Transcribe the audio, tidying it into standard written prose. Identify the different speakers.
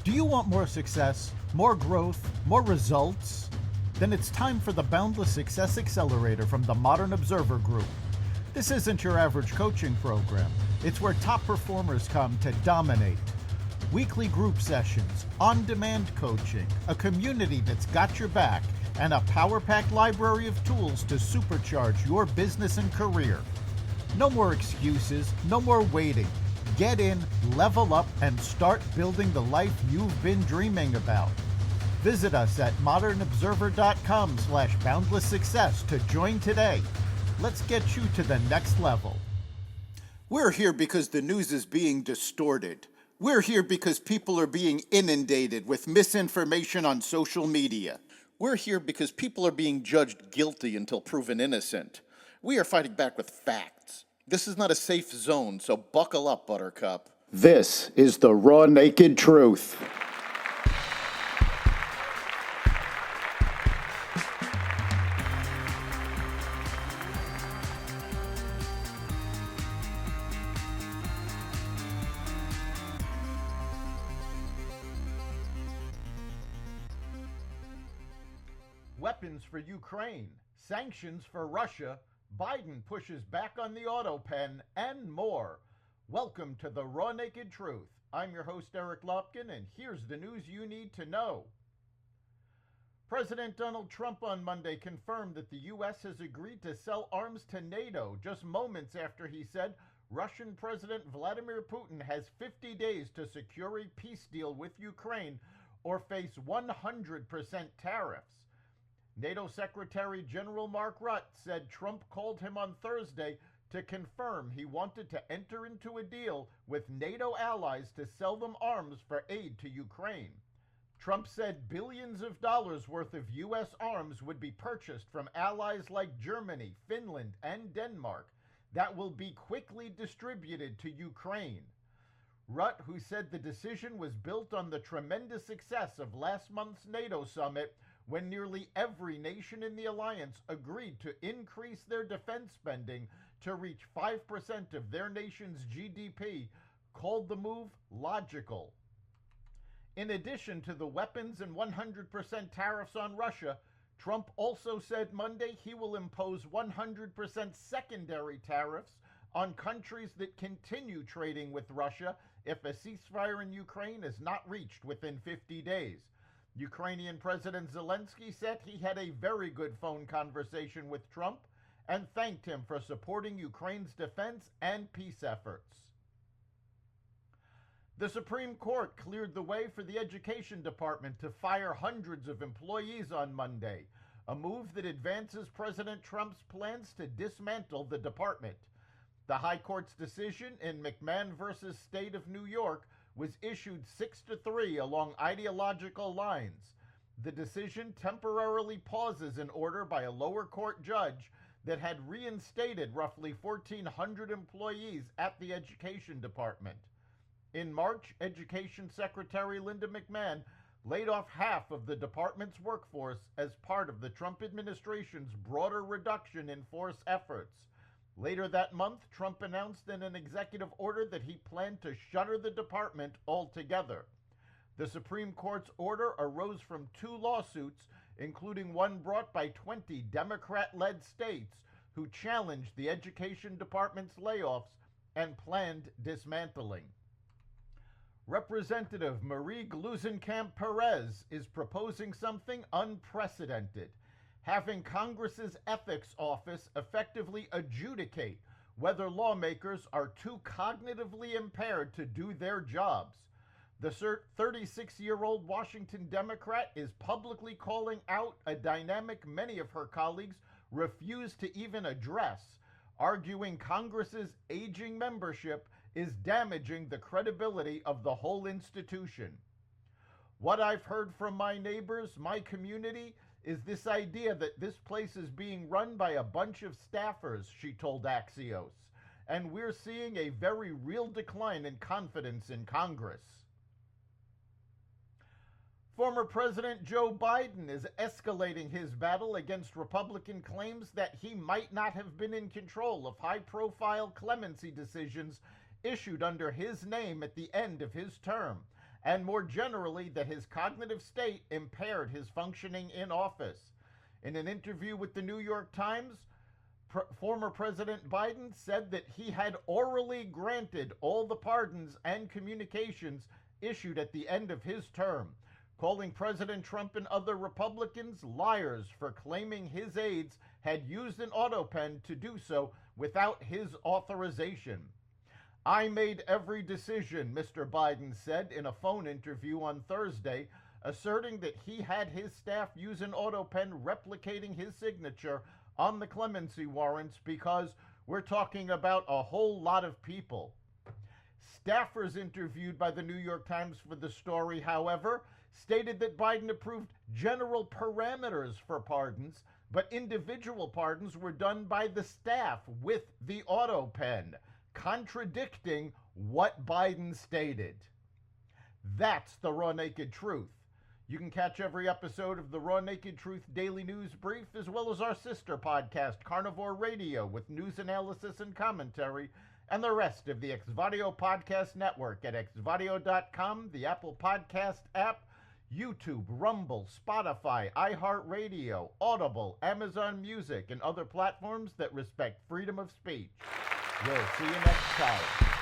Speaker 1: Do you want more success, more growth, more results? Then it's time for the Boundless Success Accelerator from the Modern Observer Group. This isn't your average coaching program. It's where top performers come to dominate. Weekly group sessions, on-demand coaching, a community that's got your back, and a power-packed library of tools to supercharge your business and career. No more excuses, no more waiting. Get in, level up, and start building the life you've been dreaming about. Visit us at modernobserver.com/boundlesssuccess to join today. Let's get you to the next level. We're here because the news is being distorted. We're here because people are being inundated with misinformation on social media. We're here because people are being judged guilty until proven innocent. We are fighting back with facts. This is not a safe zone, so buckle up, Buttercup. This is the raw, naked truth. Weapons for Ukraine, sanctions for Russia, Biden pushes back on the autopen, and more. Welcome to the Raw Naked Truth. I'm your host, Eric Lopkin, and here's the news you need to know. President Donald Trump on Monday confirmed that the U.S. has agreed to sell arms to NATO just moments after he said Russian President Vladimir Putin has 50 days to secure a peace deal with Ukraine or face 100% tariffs. NATO Secretary General Mark Rutte said Trump called him on Thursday to confirm he wanted to enter into a deal with NATO allies to sell them arms for aid to Ukraine. Trump said billions of dollars worth of U.S. arms would be purchased from allies like Germany, Finland, and Denmark that will be quickly distributed to Ukraine. Rutte, who said the decision was built on the tremendous success of last month's NATO summit, when nearly every nation in the alliance agreed to increase their defense spending to reach 5% of their nation's GDP, called the move logical. In addition to the weapons and 100% tariffs on Russia, Trump also said Monday he will impose 100% secondary tariffs on countries that continue trading with Russia if a ceasefire in Ukraine is not reached within 50 days. Ukrainian President Zelensky said he had a very good phone conversation with Trump and thanked him for supporting Ukraine's defense and peace efforts. The Supreme Court cleared the way for the Education Department to fire hundreds of employees on Monday, a move that advances President Trump's plans to dismantle the department. The High Court's decision in McMahon v. State of New York was issued 6-3 along ideological lines. The decision temporarily pauses an order by a lower court judge that had reinstated roughly 1,400 employees at the Education Department. In March, Education Secretary Linda McMahon laid off half of the department's workforce as part of the Trump administration's broader reduction in force efforts. Later that month, Trump announced in an executive order that he planned to shutter the department altogether. The Supreme Court's order arose from two lawsuits, including one brought by 20 Democrat-led states who challenged the Education Department's layoffs and planned dismantling. Representative Marie Gluesenkamp Perez is proposing something unprecedented, having Congress's Ethics Office effectively adjudicate whether lawmakers are too cognitively impaired to do their jobs. The 36-year-old Washington Democrat is publicly calling out a dynamic many of her colleagues refuse to even address, arguing Congress's aging membership is damaging the credibility of the whole institution. What I've heard from my neighbors, my community, is this idea that this place is being run by a bunch of staffers, she told Axios, and we're seeing a very real decline in confidence in Congress. Former President Joe Biden is escalating his battle against Republican claims that he might not have been in control of high-profile clemency decisions issued under his name at the end of his term, and more generally that his cognitive state impaired his functioning in office. In an interview with the New York Times, former President Biden said that he had orally granted all the pardons and communications issued at the end of his term, calling President Trump and other Republicans liars for claiming his aides had used an autopen to do so without his authorization. I made every decision, Mr. Biden said in a phone interview on Thursday, asserting that he had his staff use an autopen replicating his signature on the clemency warrants because we're talking about a whole lot of people. Staffers interviewed by the New York Times for the story, however, stated that Biden approved general parameters for pardons, but individual pardons were done by the staff with the autopen, contradicting what Biden stated. That's the Raw Naked Truth. You can catch every episode of the Raw Naked Truth Daily News Brief, as well as our sister podcast, Carnivore Radio, with news analysis and commentary, and the rest of the Xvadio Podcast Network at xvadio.com, the Apple Podcast app, YouTube, Rumble, Spotify, iHeartRadio, Audible, Amazon Music, and other platforms that respect freedom of speech. We'll see you next time.